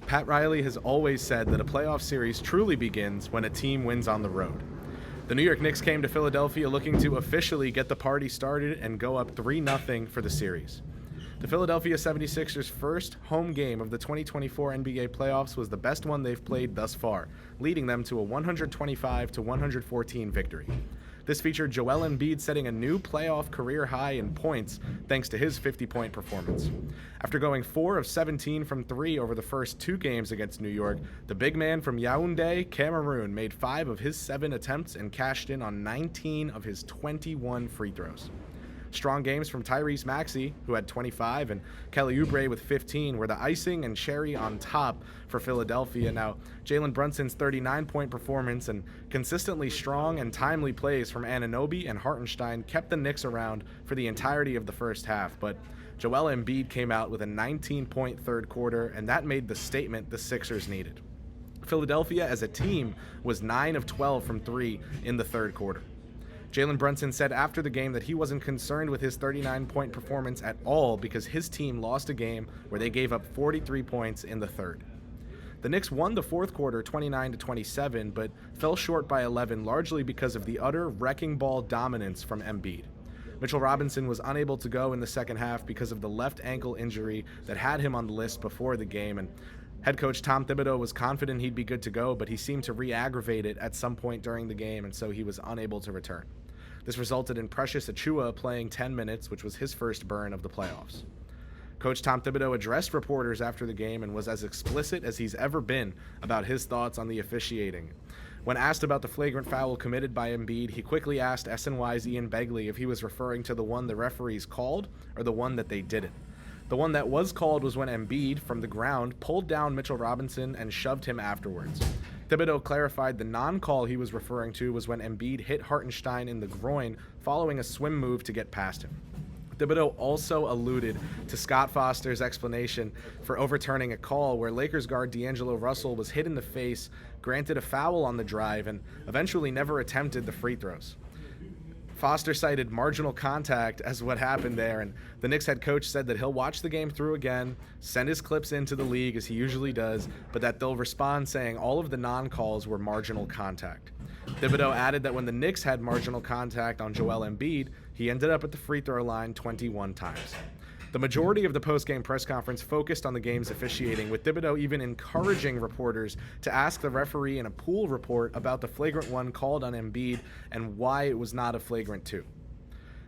Pat Riley has always said that a playoff series truly begins when a team wins on the road. The New York Knicks came to Philadelphia looking to officially get the party started and go up 3-0 for the series. The Philadelphia 76ers' first home game of the 2024 NBA playoffs was the best one they've played thus far, leading them to a 125-114 victory. This featured Joel Embiid setting a new playoff career high in points thanks to his 50-point performance. After going 4 of 17 from 3 over the first 2 games against New York, the big man from Yaoundé, Cameroon, made 5 of his 7 attempts and cashed in on 19 of his 21 free throws. Strong games from Tyrese Maxey, who had 25, and Kelly Oubre with 15 were the icing and cherry on top for Philadelphia. Now, Jalen Brunson's 39-point performance and consistently strong and timely plays from Anunoby and Hartenstein kept the Knicks around for the entirety of the first half, but Joel Embiid came out with a 19-point third quarter, and that made the statement the Sixers needed. Philadelphia as a team was 9 of 12 from 3 in the third quarter. Jalen Brunson said after the game that he wasn't concerned with his 39-point performance at all because his team lost a game where they gave up 43 points in the third. The Knicks won the fourth quarter 29-27, but fell short by 11 largely because of the utter wrecking ball dominance from Embiid. Mitchell Robinson was unable to go in the second half because of the left ankle injury that had him on the list before the game, and head coach Tom Thibodeau was confident he'd be good to go, but he seemed to re-aggravate it at some point during the game, and so he was unable to return. This resulted in Precious Achiuwa playing 10 minutes, which was his first burn of the playoffs. Coach Tom Thibodeau addressed reporters after the game and was as explicit as he's ever been about his thoughts on the officiating. When asked about the flagrant foul committed by Embiid, he quickly asked SNY's Ian Begley if he was referring to the one the referees called or the one that they didn't. The one that was called was when Embiid, from the ground, pulled down Mitchell Robinson and shoved him afterwards. Thibodeau clarified the non-call he was referring to was when Embiid hit Hartenstein in the groin following a swim move to get past him. Thibodeau also alluded to Scott Foster's explanation for overturning a call where Lakers guard D'Angelo Russell was hit in the face, granted a foul on the drive, and eventually never attempted the free throws. Foster cited marginal contact as what happened there, and the Knicks head coach said that he'll watch the game through again, send his clips into the league as he usually does, but that they'll respond saying all of the non-calls were marginal contact. Thibodeau added that when the Knicks had marginal contact on Joel Embiid, he ended up at the free throw line 21 times. The majority of the post-game press conference focused on the game's officiating, with Thibodeau even encouraging reporters to ask the referee in a pool report about the flagrant one called on Embiid and why it was not a flagrant two.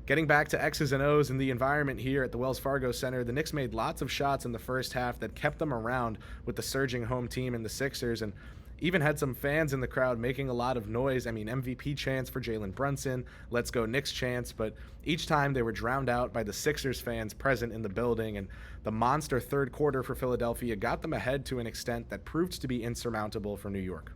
Getting back to X's and O's in the environment here at the Wells Fargo Center, the Knicks made lots of shots in the first half that kept them around with the surging home team and the Sixers, and even had some fans in the crowd making a lot of noise. I mean, MVP chants for Jalen Brunson, let's go Knicks chants, but each time they were drowned out by the Sixers fans present in the building, and the monster third quarter for Philadelphia got them ahead to an extent that proved to be insurmountable for New York.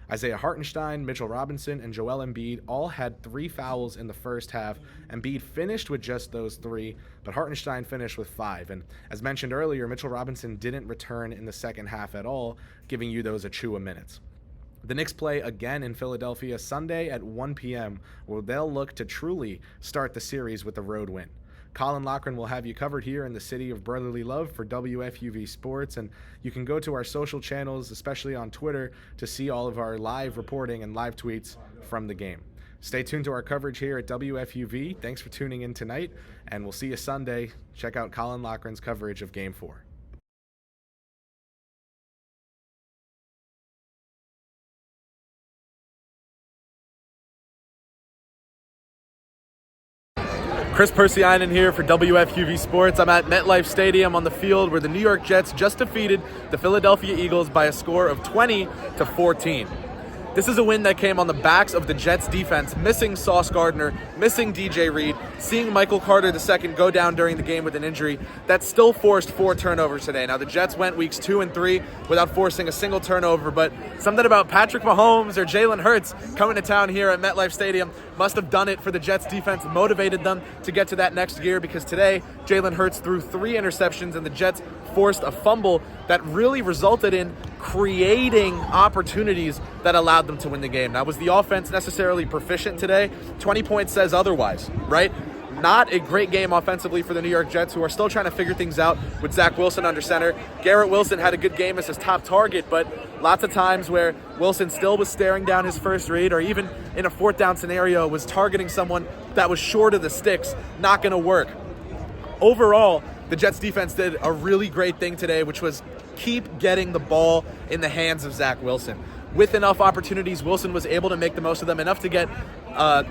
Isaiah Hartenstein, Mitchell Robinson, and Joel Embiid all had 3 fouls in the first half. Embiid finished with just those 3, but Hartenstein finished with 5. And as mentioned earlier, Mitchell Robinson didn't return in the second half at all, giving you those Achiuwa minutes. The Knicks play again in Philadelphia Sunday at 1 p.m., where they'll look to truly start the series with a road win. Colin Loughran will have you covered here in the city of brotherly love for WFUV Sports, and you can go to our social channels, especially on Twitter, to see all of our live reporting and live tweets from the game. Stay tuned to our coverage here at WFUV. Thanks for tuning in tonight, and we'll see you Sunday. Check out Colin Loughran's coverage of Game 4. Kris Pursiainen here for WFUV Sports. I'm at MetLife Stadium on the field where the New York Jets just defeated the Philadelphia Eagles by a score of 20-14. This is a win that came on the backs of the Jets defense, missing Sauce Gardner, missing DJ Reed, seeing Michael Carter II go down during the game with an injury that still forced 4 turnovers today. Now, the Jets went weeks 2 and 3 without forcing a single turnover, but something about Patrick Mahomes or Jalen Hurts coming to town here at MetLife Stadium must have done it for the Jets defense, motivated them to get to that next gear, because today Jalen Hurts threw 3 interceptions and the Jets forced a fumble that really resulted in creating opportunities that allowed them to win the game. Now, was the offense necessarily proficient today? 20 points says otherwise, right? Not a great game offensively for the New York Jets, who are still trying to figure things out with Zach Wilson under center. Garrett Wilson had a good game as his top target, but lots of times where Wilson still was staring down his first read, or even in a fourth down scenario was targeting someone that was short of the sticks. Not going to work. Overall, the Jets defense did a really great thing today, which was keep getting the ball in the hands of Zach Wilson. With enough opportunities, Wilson was able to make the most of them, enough to get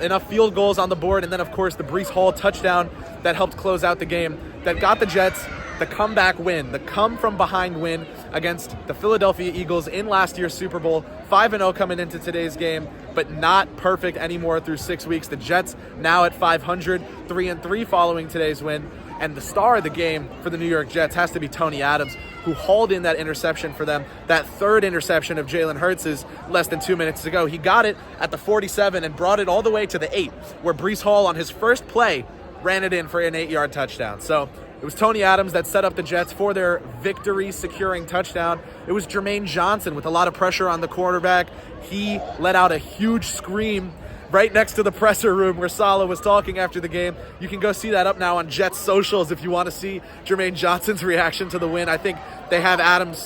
enough field goals on the board, and then, of course, the Breece Hall touchdown that helped close out the game, that got the Jets the comeback win, the come-from-behind win against the Philadelphia Eagles in last year's Super Bowl. 5-0 coming into today's game, but not perfect anymore through 6 weeks. The Jets now at 500, 3-3 following today's win. And the star of the game for the New York Jets has to be Tony Adams, who hauled in that interception for them. That third interception of Jalen Hurts' less than 2 minutes to go. He got it at the 47 and brought it all the way to the 8, where Breece Hall on his first play ran it in for an 8-yard touchdown. So it was Tony Adams that set up the Jets for their victory-securing touchdown. It was Jermaine Johnson with a lot of pressure on the quarterback. He let out a huge scream right next to the presser room where Saleh was talking after the game. You can go see that up now on Jets socials if you want to see Jermaine Johnson's reaction to the win. I think they have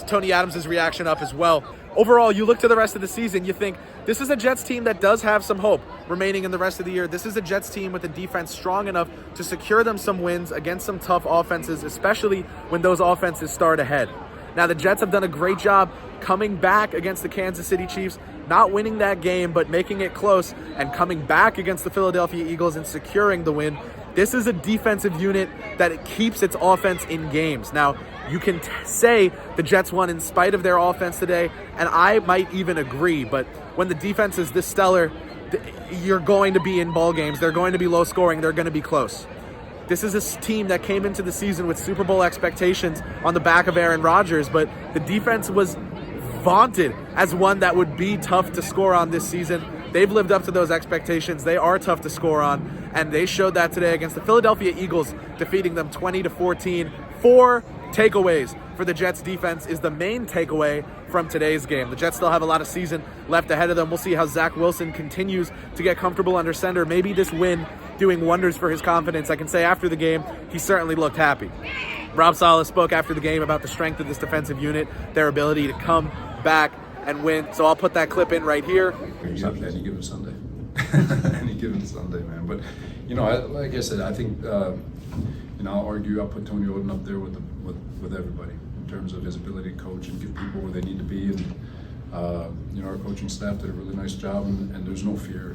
Tony Adams' reaction up as well. Overall, you look to the rest of the season, you think this is a Jets team that does have some hope remaining in the rest of the year. This is a Jets team with a defense strong enough to secure them some wins against some tough offenses, especially when those offenses start ahead. Now, the Jets have done a great job coming back against the Kansas City Chiefs, not winning that game, but making it close, and coming back against the Philadelphia Eagles and securing the win. This is a defensive unit that keeps its offense in games. Now, you can say the Jets won in spite of their offense today, and I might even agree, but when the defense is this stellar, you're going to be in ball games. They're going to be low scoring. They're going to be close. This is a team that came into the season with Super Bowl expectations on the back of Aaron Rodgers, but the defense was vaunted as one that would be tough to score on this season. They've lived up to those expectations. They are tough to score on, and they showed that today against the Philadelphia Eagles, defeating them 20-14. 4 takeaways for the Jets defense is the main takeaway from today's game. The Jets still have a lot of season left ahead of them. We'll see how Zach Wilson continues to get comfortable under center. Maybe this win doing wonders for his confidence. I can say after the game, he certainly looked happy. Rob Saleh spoke after the game about the strength of this defensive unit, their ability to come back and win. So I'll put that clip in right here. Any given Sunday. Any given Sunday, man. But, like I said, I think, I'll argue I'll put Tony Oden up there with everybody in terms of his ability to coach and get people where they need to be. And, our coaching staff did a really nice job, and there's no fear.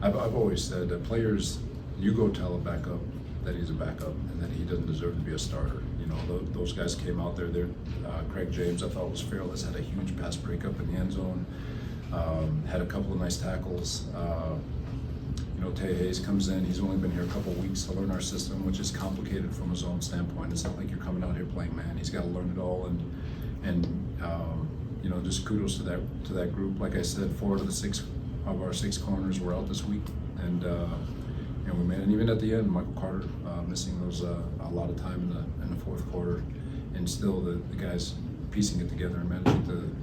I've always said that players, you go tell a backup that he's a backup and that he doesn't deserve to be a starter. Those guys came out there. Craig James, I thought was fearless, had a huge pass breakup in the end zone, had a couple of nice tackles. Tay Hayes comes in. He's only been here a couple of weeks to learn our system, which is complicated from his own standpoint. It's not like you're coming out here playing man. He's got to learn it all, and just kudos to that group. Like I said, 4 of the 6 of our 6 corners were out this week, and we made it. Even at the end, Michael Carter missing those a lot of time in the fourth quarter, and still the guys piecing it together and managing to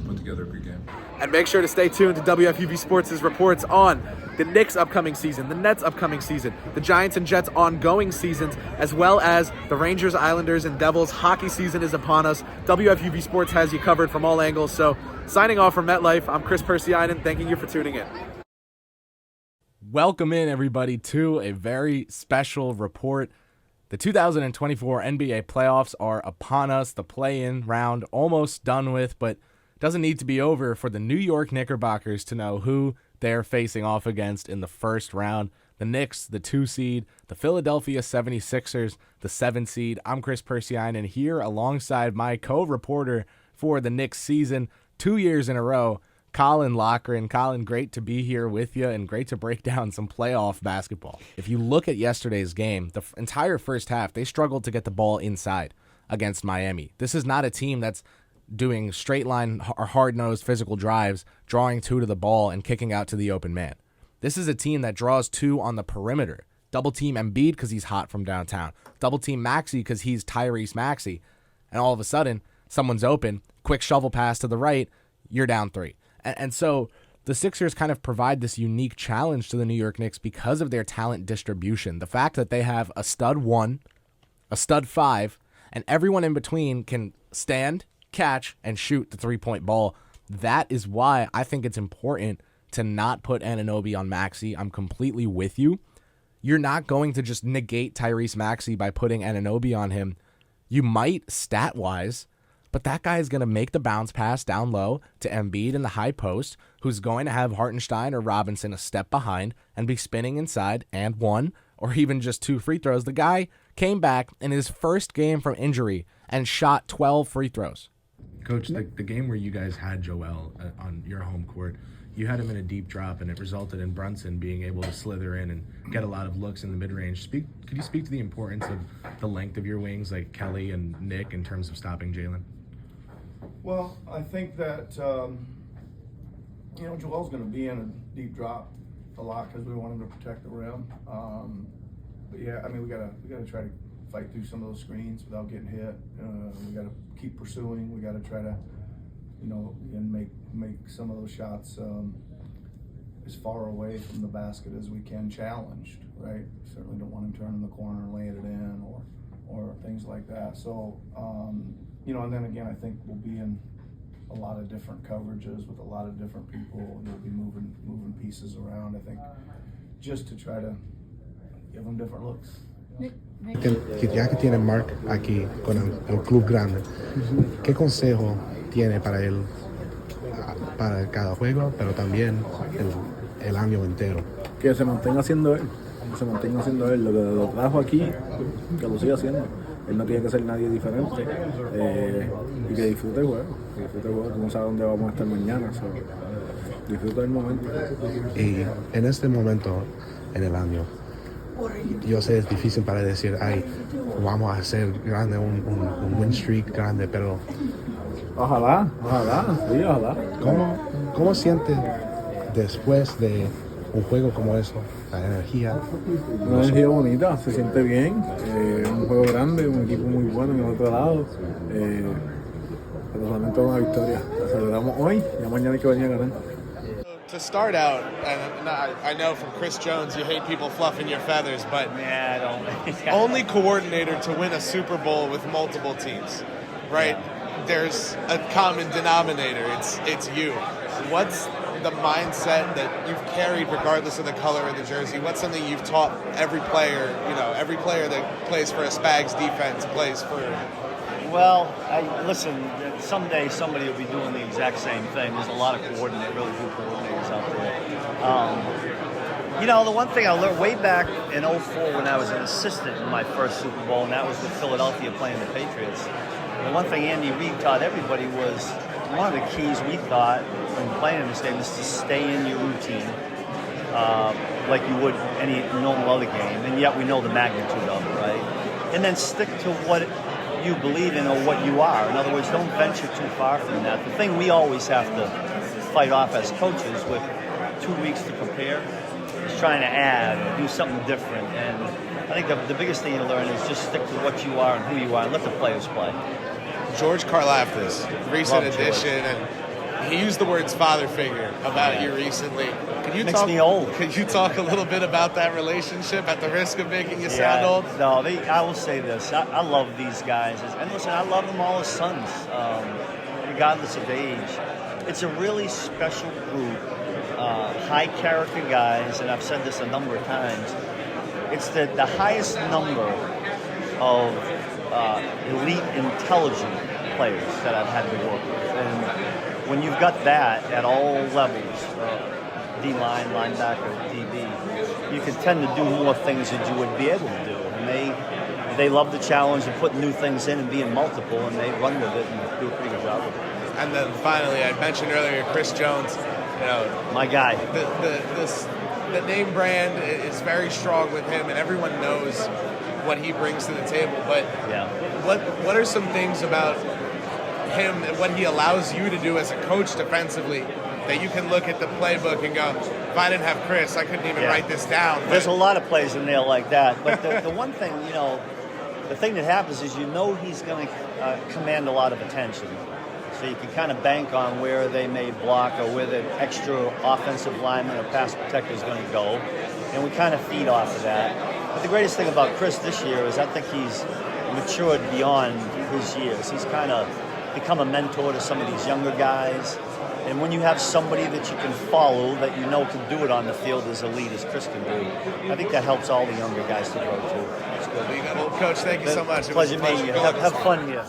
put together a good game. And make sure to stay tuned to WFUV Sports' reports on the Knicks' upcoming season, the Nets' upcoming season, the Giants and Jets' ongoing seasons, as well as the Rangers, Islanders, and Devils. Hockey season is upon us. WFUV Sports has you covered from all angles. So signing off from MetLife, I'm Kris Pursiainen, thanking you for tuning in. Welcome in, everybody, to a very special report. The 2024 NBA playoffs are upon us. The play-in round almost done with, but doesn't need to be over for the New York Knickerbockers to know who they're facing off against in the first round. The Knicks, the 2 seed, the Philadelphia 76ers, the 7 seed. I'm Kris Pursiainen here alongside my co-reporter for the Knicks season, 2 years in a row, Colin Lochran. Colin, great to be here with you and great to break down some playoff basketball. If you look at yesterday's game, the entire first half, they struggled to get the ball inside against Miami. This is not a team that's doing straight line or hard-nosed physical drives, drawing 2 to the ball and kicking out to the open man. This is a team that draws 2 on the perimeter. Double team Embiid because he's hot from downtown. Double team Maxey because he's Tyrese Maxey. And all of a sudden, someone's open, quick shovel pass to the right, you're down 3. And so the Sixers kind of provide this unique challenge to the New York Knicks because of their talent distribution. The fact that they have a stud 1, a stud 5, and everyone in between can stand, catch, and shoot the three-point ball. That is why I think it's important to not put Anunoby on Maxey. I'm completely with you. You're not going to just negate Tyrese Maxey by putting Anunoby on him. You might stat-wise, but that guy is going to make the bounce pass down low to Embiid in the high post, who's going to have Hartenstein or Robinson a step behind and be spinning inside and 1 or even just 2 free throws. The guy came back in his first game from injury and shot 12 free throws. Coach, the game where you guys had Joel on your home court, you had him in a deep drop, and it resulted in Brunson being able to slither in and get a lot of looks in the mid-range. Could you speak to the importance of the length of your wings, like Kelly and Nick, in terms of stopping Jalen? Well, I think that, Joel's going to be in a deep drop a lot because we want him to protect the rim. But yeah, we gotta try to fight through some of those screens without getting hit. We got to keep pursuing. We got to try to, and make some of those shots as far away from the basket as we can, challenged, right? Certainly don't want him turning the corner and laying it in or things like that. So, and then again, I think we'll be in a lot of different coverages with a lot of different people. We'll be moving pieces around, I think, just to try to give them different looks. Ya que tiene Mark aquí con el club grande, ¿qué consejo tiene para él, para cada juego, pero también el año entero? Que se mantenga haciendo él, lo que lo trajo aquí, que lo siga haciendo. Él no tiene que ser nadie diferente, y que disfrute el juego, que no sabe dónde vamos a estar mañana, disfruta del momento. Y en este momento en el año, yo sé es difícil para decir, vamos a hacer grande, un win streak grande, pero Ojalá. ¿Cómo siente después de un juego como eso, la energía? Una energía bonita, se siente bien, un juego grande, un equipo muy bueno en el otro lado, pero solamente una victoria. La celebramos hoy y mañana hay que venir a ganar. To start out, and I know from Chris Jones you hate people fluffing your feathers, but I don't. only coordinator to win a Super Bowl with multiple teams, right? Yeah. There's a common denominator. It's you. What's the mindset that you've carried regardless of the color of the jersey? What's something you've taught every player, every player that plays for a Spags defense plays for? Well, listen, someday somebody will be doing the exact same thing. There's a lot of really good coordinators out there. The one thing I learned way back in 2004 when I was an assistant in my first Super Bowl, and that was with Philadelphia playing the Patriots. The one thing Andy Reid taught everybody was one of the keys we thought when playing in this game is to stay in your routine, like you would any normal other game, and yet we know the magnitude of it, right? And then stick to what you believe in or what you are. In other words, don't venture too far from that. The thing we always have to fight off as coaches with 2 weeks to prepare is trying to add or do something different. And I think the biggest thing you learn is just stick to what you are and who you are and let the players play. George Karlaftis, recent addition, and he used the words father figure about you recently. Makes me old. Could you talk a little bit about that relationship at the risk of making you sound old? No, I will say this. I love these guys. And listen, I love them all as sons, regardless of age. It's a really special group, high-character guys, and I've said this a number of times. It's the highest number of elite, intelligent players that I've had to work with. And when you've got that at all levels, D-line, linebacker, DB, you can tend to do more things than you would be able to do. And they love the challenge of putting new things in and being multiple, and they run with it and do a pretty good job with it. And then finally, I mentioned earlier, Chris Jones. My guy. The name brand is very strong with him, and everyone knows what he brings to the table. But what are some things about him and what he allows you to do as a coach defensively that you can look at the playbook and go, if I didn't have Chris, I couldn't even write this down. There's a lot of plays in there like that. But the one thing, the thing that happens is he's going to command a lot of attention. So you can kind of bank on where they may block or where the extra offensive lineman or pass protector is going to go. And we kind of feed off of that. But the greatest thing about Kris this year is I think he's matured beyond his years. He's kind of become a mentor to some of these younger guys. And when you have somebody that you can follow, that you know can do it on the field as elite as Kris can do, I think that helps all the younger guys to grow too. That's good. Well, Coach, thank you so much. Pleasure meeting you. Have fun here.